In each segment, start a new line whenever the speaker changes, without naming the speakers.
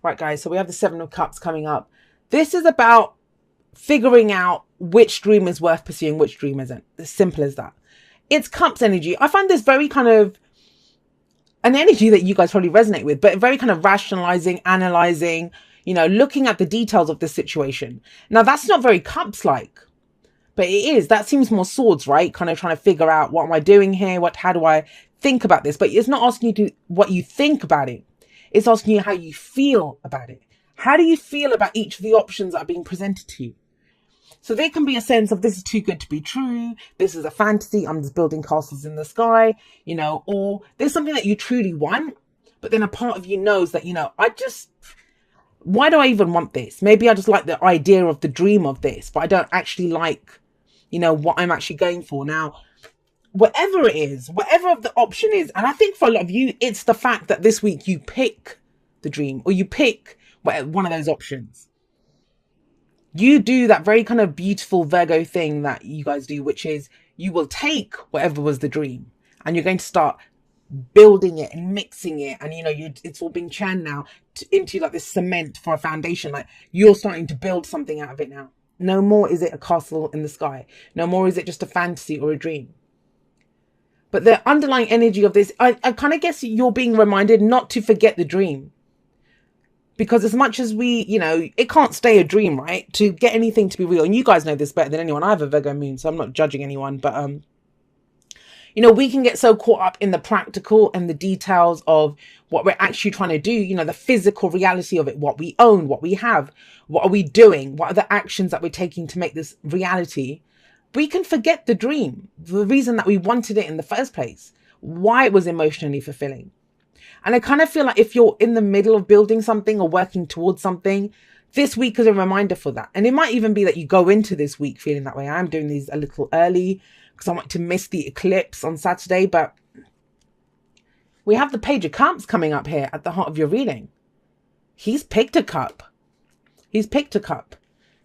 Right, guys, so we have the Seven of Cups coming up. This is about figuring out which dream is worth pursuing, which dream isn't. As simple as that. It's Cups energy. I find this very kind of an energy that you guys probably resonate with, but very kind of rationalizing, analyzing, looking at the details of the situation. Now, that's not very Cups like, but it is. That seems more swords, right? Kind of trying to figure out, what am I doing here? How do I think about this? But it's not asking you to what you think about it. It's asking you how you feel about it. How do you feel about each of the options that are being presented to you? So there can be a sense of, this is too good to be true. This is a fantasy. I'm just building castles in the sky, or there's something that you truly want. But then a part of you knows that, why do I even want this? Maybe I just like the idea of the dream of this, but I don't actually like, what I'm actually going for. Now, whatever it is, whatever the option is, and I think for a lot of you, it's the fact that this week you pick the dream, or you pick one of those options. You do that very kind of beautiful Virgo thing that you guys do, which is you will take whatever was the dream and you're going to start building it and mixing it. And, it's all being churned now into like this cement for a foundation. Like, you're starting to build something out of it now. No more is it a castle in the sky. No more is it just a fantasy or a dream. But the underlying energy of this, I kind of guess you're being reminded not to forget the dream. Because as much as we, it can't stay a dream, right? To get anything to be real. And you guys know this better than anyone. I have a Virgo moon, so I'm not judging anyone. But, we can get so caught up in the practical and the details of what we're actually trying to do. The physical reality of it, what we own, what we have, what are we doing? What are the actions that we're taking to make this reality? We can forget the dream, the reason that we wanted it in the first place, why it was emotionally fulfilling. And I kind of feel like if you're in the middle of building something or working towards something, this week is a reminder for that. And it might even be that you go into this week feeling that way. I'm doing these a little early because I want to miss the eclipse on Saturday. But we have the Page of Cups coming up here at the heart of your reading. He's picked a cup. He's picked a cup.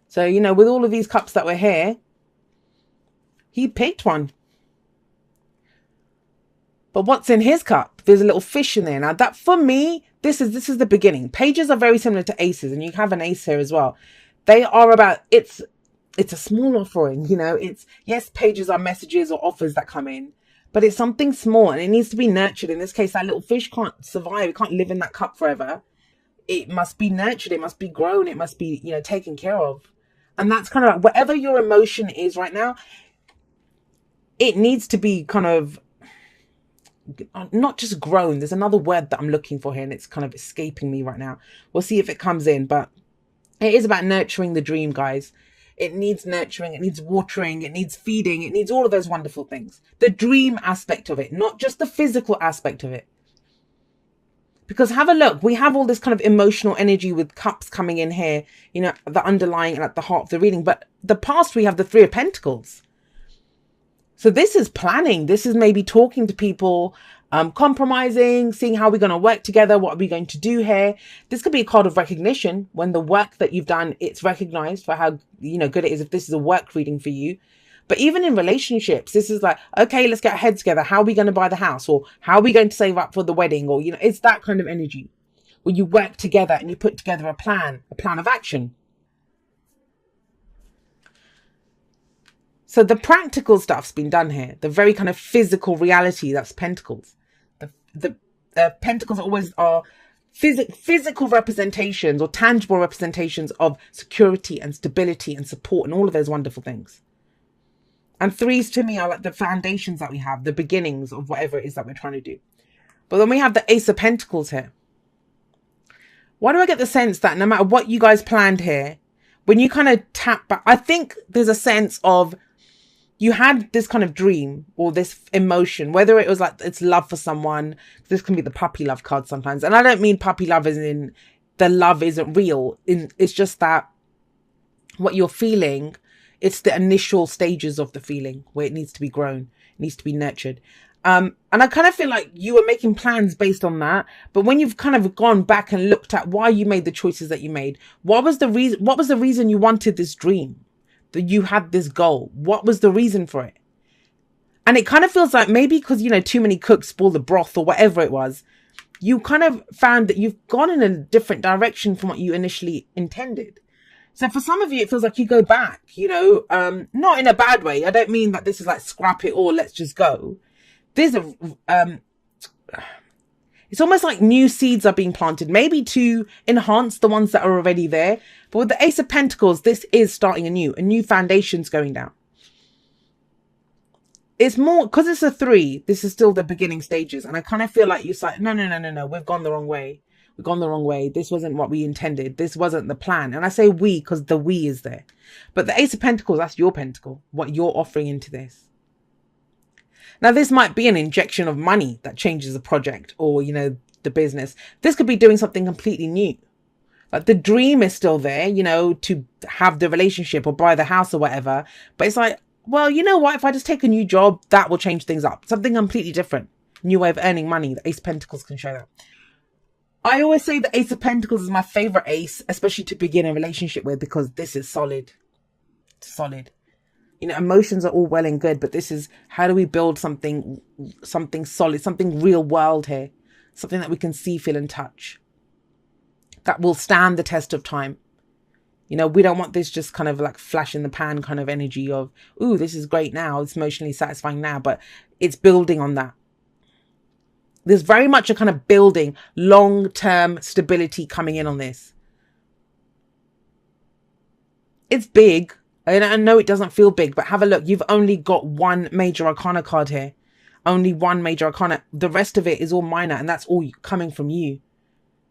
So, with all of these cups that were here, he picked one. But what's in his cup? There's a little fish in there. Now, that for me, this is the beginning. Pages are very similar to aces, and you have an ace here as well. They are about, it's a small offering, it's, yes, pages are messages or offers that come in, but it's something small and it needs to be nurtured. In this case, that little fish can't survive. It can't live in that cup forever. It must be nurtured. It must be grown. It must be, taken care of. And that's kind of like, whatever your emotion is right now, it needs to be kind of, not just grown. There's another word that I'm looking for here and it's kind of escaping me right now. We'll see if it comes in, but it is about nurturing the dream, guys. It needs nurturing, it needs watering, it needs feeding, it needs all of those wonderful things. The dream aspect of it, not just the physical aspect of it. Because have a look, we have all this kind of emotional energy with cups coming in here, the underlying and at the heart of the reading. But the past, we have the Three of Pentacles. So this is planning. This is maybe talking to people, compromising, seeing how we're going to work together. What are we going to do here? This could be a card of recognition when the work that you've done, it's recognized for how, good it is if this is a work reading for you. But even in relationships, this is like, okay, let's get our heads together. How are we going to buy the house? Or how are we going to save up for the wedding? Or, it's that kind of energy where you work together and you put together a plan of action. So the practical stuff's been done here. The very kind of physical reality, that's Pentacles. The Pentacles always are physical representations or tangible representations of security and stability and support and all of those wonderful things. And threes to me are like the foundations that we have, the beginnings of whatever it is that we're trying to do. But then we have the Ace of Pentacles here. Why do I get the sense that no matter what you guys planned here, when you kind of tap back, I think there's a sense of, you had this kind of dream or this emotion, whether it was like it's love for someone. This can be the puppy love card sometimes. And I don't mean puppy love as in the love isn't real. It's just that what you're feeling, it's the initial stages of the feeling where it needs to be grown, it needs to be nurtured. And I kind of feel like you were making plans based on that. But when you've kind of gone back and looked at why you made the choices that you made, what was the reason you wanted this dream? That you had this goal? What was the reason for it? And it kind of feels like maybe because, too many cooks spoil the broth or whatever it was, you kind of found that you've gone in a different direction from what you initially intended. So for some of you, it feels like you go back, you know, not in a bad way. I don't mean that this is like scrap it all, let's just go. There's it's almost like new seeds are being planted, maybe to enhance the ones that are already there. But with the Ace of Pentacles, this is starting anew. A new foundation's going down. It's more, because it's a 3, this is still the beginning stages. And I kind of feel like you're like, no, we've gone the wrong way. We've gone the wrong way. This wasn't what we intended. This wasn't the plan. And I say we because the we is there. But the Ace of Pentacles, that's your pentacle, what you're offering into this. Now, this might be an injection of money that changes the project or, you know, the business. This could be doing something completely new. Like the dream is still there, you know, to have the relationship or buy the house or whatever. But it's like, well, you know what? If I just take a new job, that will change things up. Something completely different. New way of earning money. The Ace of Pentacles can show that. I always say the Ace of Pentacles is my favorite ace, especially to begin a relationship with, because this is solid. It's solid. You know, emotions are all well and good, but this is, how do we build something solid, something real world here, something that we can see, feel and touch, that will stand the test of time. You know, we don't want this just kind of like flash in the pan kind of energy of, ooh, this is great now, it's emotionally satisfying now, but it's building on that. There's very much a kind of building, long-term stability coming in on this. It's big. I know it doesn't feel big, but have a look. You've only got one major arcana card here. Only one major arcana. The rest of it is all minor, and that's all coming from you.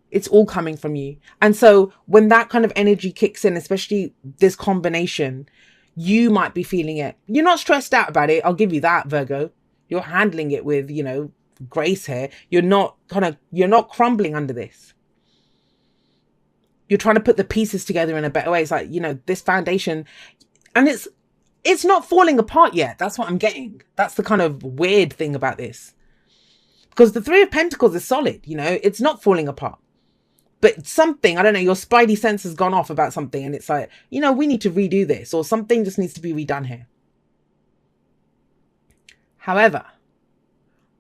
It's all coming from you. And so when that kind of energy kicks in, especially this combination, you might be feeling it. You're not stressed out about it. I'll give you that, Virgo. You're handling it with, you know, grace here. You're not crumbling under this. You're trying to put the pieces together in a better way. It's like, you know, this foundation, and it's not falling apart yet. That's what I'm getting. That's the kind of weird thing about this. Because the 3 of Pentacles is solid, you know, it's not falling apart. But something, I don't know, your spidey sense has gone off about something, and it's like, you know, we need to redo this, or something just needs to be redone here. However,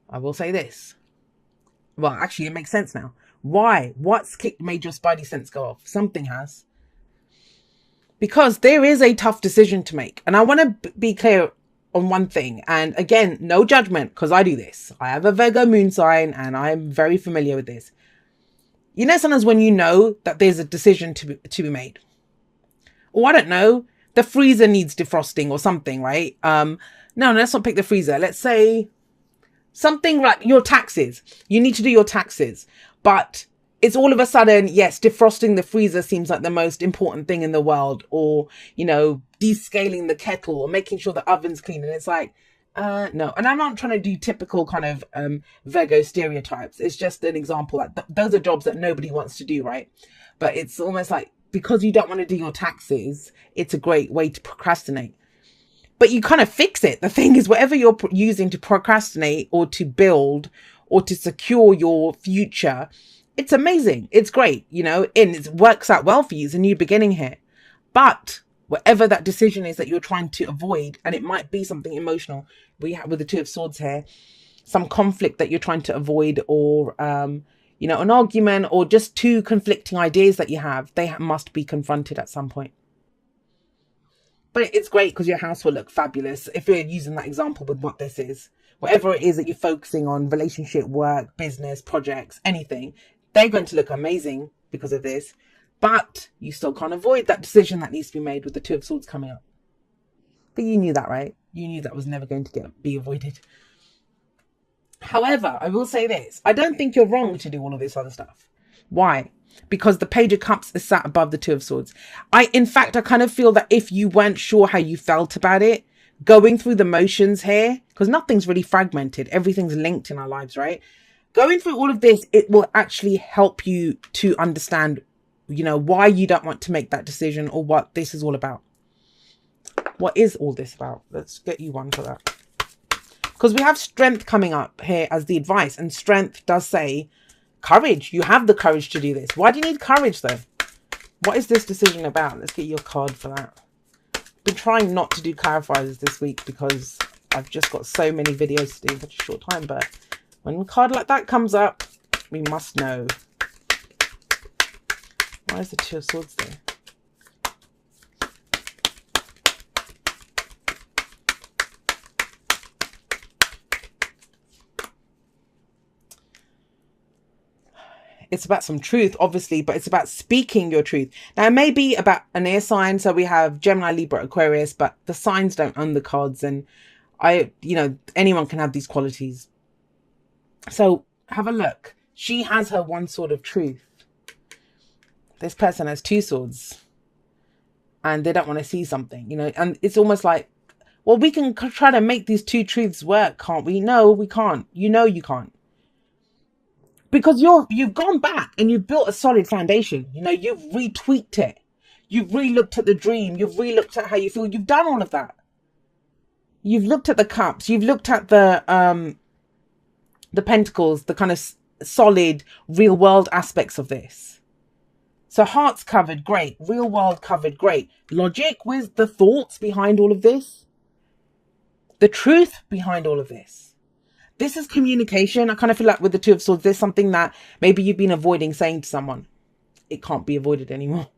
I will say this. Well, actually, it makes sense now. Why? What's made your spidey sense go off? Something has. Because there is a tough decision to make. And I want to be clear on one thing. And again, no judgment, because I do this. I have a Virgo moon sign and I'm very familiar with this. You know, sometimes when you know that there's a decision to be made. Or I don't know, the freezer needs defrosting or something, right? No, let's not pick the freezer. Let's say something like your taxes. You need to do your taxes. But it's all of a sudden, yes, defrosting the freezer seems like the most important thing in the world. Or, you know, descaling the kettle or making sure the oven's clean. And it's like, no. And I'm not trying to do typical kind of Virgo stereotypes. It's just an example. Like those are jobs that nobody wants to do, right? But it's almost like, because you don't want to do your taxes, it's a great way to procrastinate. But you kind of fix it. The thing is, whatever you're using to procrastinate or to build or to secure your future, it's amazing. It's great, you know, and it works out well for you. It's a new beginning here. But whatever that decision is that you're trying to avoid, and it might be something emotional, we have with the 2 of Swords here, some conflict that you're trying to avoid, or, you know, an argument, or just 2 conflicting ideas that you have, they must be confronted at some point. But it's great because your house will look fabulous if you're using that example with what this is. Whatever it is that you're focusing on, relationship, work, business, projects, anything, they're going to look amazing because of this. But you still can't avoid that decision that needs to be made with the 2 of Swords coming up. But you knew that, right? You knew that was never going to be avoided. However, I will say this. I don't think you're wrong to do all of this other stuff. Why? Because the Page of Cups is sat above the 2 of Swords. In fact, I kind of feel that if you weren't sure how you felt about it, going through the motions here, because nothing's really fragmented, everything's linked in our lives, right? Going through all of this, it will actually help you to understand, you know, why you don't want to make that decision or what this is all about. What is all this about? Let's get you one for that. Because we have strength coming up here as the advice, and strength does say courage. You have the courage to do this. Why do you need courage though? What is this decision about? Let's get you a card for that. Been trying not to do clarifiers this week because I've just got so many videos to do in such a short time, but when a card like that comes up, We must know. Why is the Two of Swords there? It's about some truth, obviously, but it's about speaking your truth. Now, it may be about an air sign. So we have Gemini, Libra, Aquarius, but the signs don't own the cards. And anyone can have these qualities. So have a look. She has her one sword of truth. This person has two swords. And they don't want to see something, and it's almost like, well, we can try to make these two truths work, can't we? No, we can't. You can't. Because you've gone back and you've built a solid foundation. You've retweaked it. You've re-looked at the dream. You've re-looked at how you feel. You've done all of that. You've looked at the cups. You've looked at the pentacles, the kind of solid real world aspects of this. So hearts covered, great. Real world covered, great. Logic with the thoughts behind all of this. The truth behind all of this. This is communication. I kind of feel like with the Two of Swords, there's something that maybe you've been avoiding saying to someone. It can't be avoided anymore.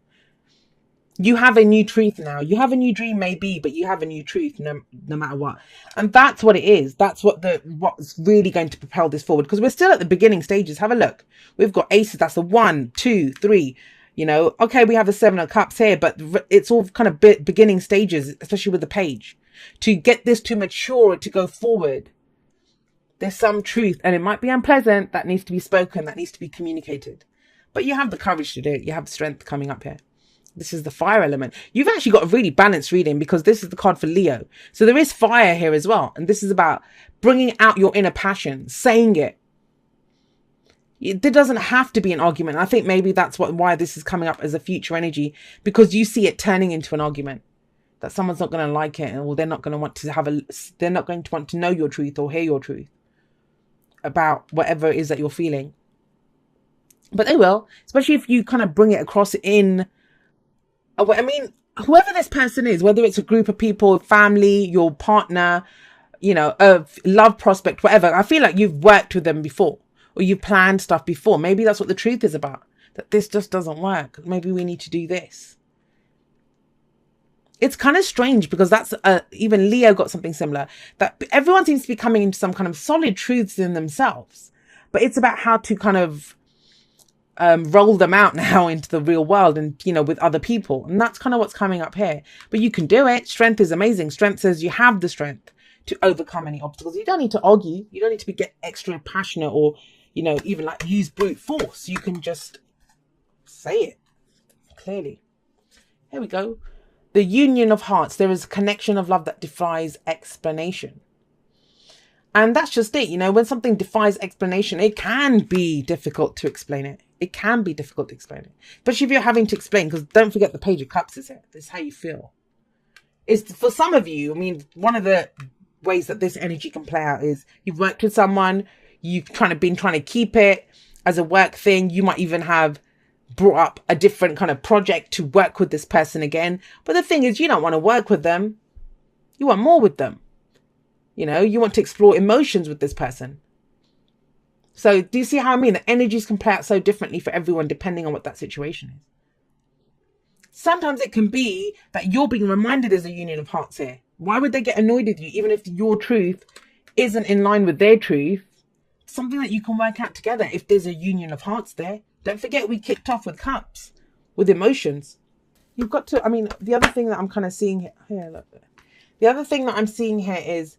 You have a new truth now. You have a new dream maybe, but you have a new truth no matter what. And that's what it is. That's what's really going to propel this forward. Because we're still at the beginning stages. Have a look. We've got aces. That's the 1, 2, 3. Okay, we have the 7 of cups here, but it's all kind of beginning stages, especially with the page. To get this to mature, to go forward. There's some truth, and it might be unpleasant, that needs to be spoken, that needs to be communicated. But you have the courage to do it. You have the strength coming up here. This is the fire element. You've actually got a really balanced reading because this is the card for Leo. So there is fire here as well. And this is about bringing out your inner passion, saying it. There doesn't have to be an argument. I think maybe that's why this is coming up as a future energy, because you see it turning into an argument. That someone's not going to like it, or they're not going to want to know your truth or hear your truth about whatever it is that you're feeling. But they will, especially if you kind of bring it across in, whoever this person is, whether it's a group of people, family, your partner, a love prospect, whatever. I feel like you've worked with them before, or you've planned stuff before. Maybe that's what the truth is about, that this just doesn't work. Maybe we need to do this. It's kind of strange because that's even Leo got something similar, that everyone seems to be coming into some kind of solid truths in themselves, but it's about how to kind of roll them out now into the real world and, with other people. And that's kind of what's coming up here. But you can do it. Strength is amazing. Strength says you have the strength to overcome any obstacles. You don't need to argue. You don't need to get extra passionate or, even like use brute force. You can just say it clearly. Here we go. The union of hearts. There is a connection of love that defies explanation. And that's just it. When something defies explanation, it can be difficult to explain it. It can be difficult to explain it. Especially if you're having to explain, because don't forget the Page of Cups is it. This is how you feel. It's for some of you, one of the ways that this energy can play out is you've worked with someone, you've been trying to keep it as a work thing. You might even have brought up a different kind of project to work with this person again. But the thing is, you don't want to work with them. You want more with them. You want to explore emotions with this person. So do you see how the energies can play out so differently for everyone depending on what that situation is? Sometimes it can be that you're being reminded there's a union of hearts here. Why would they get annoyed with you even if your truth isn't in line with their truth? Something that you can work out together if there's a union of hearts there. Don't forget we kicked off with cups, with emotions. You've got to, the other thing that I'm kind of seeing here, look. The other thing that I'm seeing here is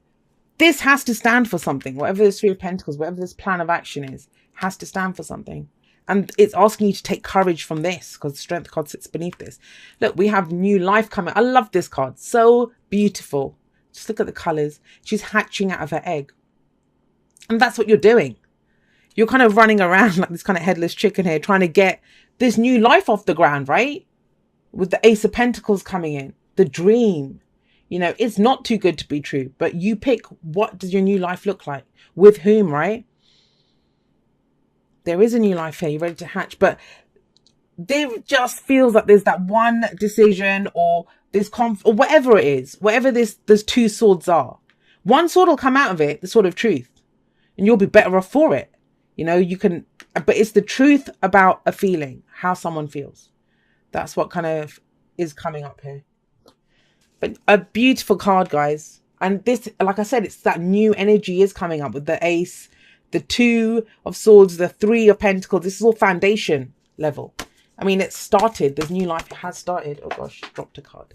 this has to stand for something. Whatever this Three of Pentacles, whatever this plan of action is, has to stand for something. And it's asking you to take courage from this because the Strength card sits beneath this. Look, we have new life coming. I love this card. So beautiful. Just look at the colours. She's hatching out of her egg. And that's what you're doing. You're kind of running around like this kind of headless chicken here, trying to get this new life off the ground, right? With the Ace of Pentacles coming in. The dream. It's not too good to be true, but you pick, what does your new life look like? With whom, right? There is a new life here. You're ready to hatch, but there just feels like there's that one decision or this or whatever it is, whatever there's two swords are. One sword will come out of it, the sword of truth, and you'll be better off for it. You know, you can, but it's the truth about a feeling, how someone feels. That's what kind of is coming up here. But a beautiful card, guys. And this, like I said, it's that new energy is coming up with the Ace, the Two of Swords, the Three of Pentacles. This is all foundation level. I mean, it's started. There's new life. It has started. Oh gosh, dropped a card.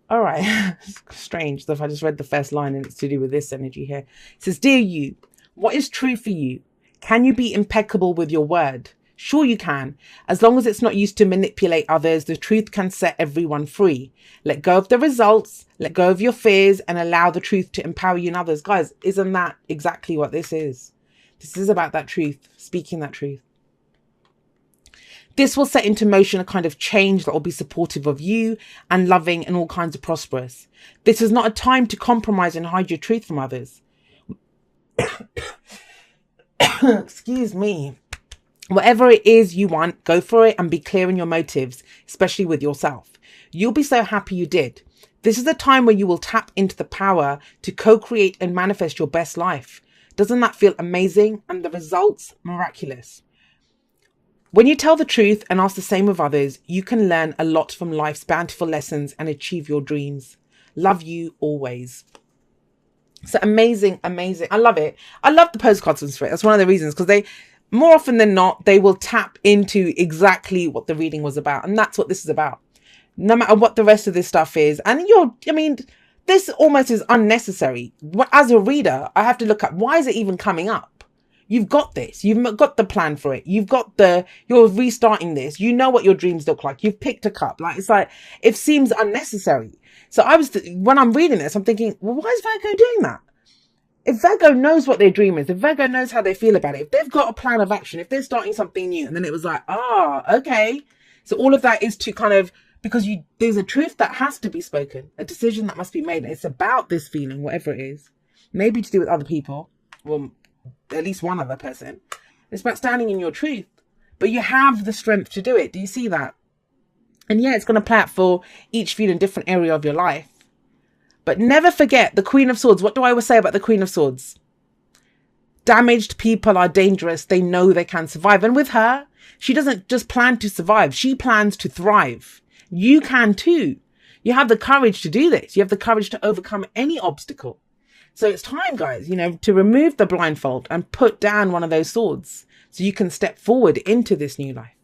All right. Strange that if I just read the first line and it's to do with this energy here. It says, dear you, what is true for you? Can you be impeccable with your word? Sure you can. As long as it's not used to manipulate others, the truth can set everyone free. Let go of the results, let go of your fears, and allow the truth to empower you and others. Guys, isn't that exactly what this is? This is about that truth, speaking that truth. This will set into motion a kind of change that will be supportive of you and loving and all kinds of prosperous. This is not a time to compromise and hide your truth from others. Excuse me. Whatever it is you want, go for it and be clear in your motives, especially with yourself. You'll be so happy you did. This is a time where you will tap into the power to co-create and manifest your best life. Doesn't that feel amazing? And the results, miraculous. When you tell the truth and ask the same of others, you can learn a lot from life's bountiful lessons and achieve your dreams. Love you always. So amazing, amazing. I love it. I love the postcards from Spirit. That's one of the reasons, because they, more often than not, they will tap into exactly what the reading was about. And that's what this is about. No matter what the rest of this stuff is. And I mean, this almost is unnecessary. As a reader, I have to look at, why is it even coming up? You've got this. You've got the plan for it. You're restarting this. You know what your dreams look like. You've picked a cup. It's like, it seems unnecessary. So when I'm reading this, I'm thinking, well, why is Virgo doing that? If Virgo knows what their dream is, if Virgo knows how they feel about it, if they've got a plan of action, if they're starting something new, and then it was like, okay. So all of that is to kind of, because there's a truth that has to be spoken, a decision that must be made. It's about this feeling, whatever it is, maybe to do with other people, well, at least one other person. It's about standing in your truth, but you have the strength to do it. Do you see that? And yeah, it's going to play out for each of you in a different area of your life. But never forget the Queen of Swords. What do I always say about the Queen of Swords? Damaged people are dangerous. They know they can survive. And with her, she doesn't just plan to survive. She plans to thrive. You can too. You have the courage to do this. You have the courage to overcome any obstacle. So it's time, guys, to remove the blindfold and put down one of those swords so you can step forward into this new life.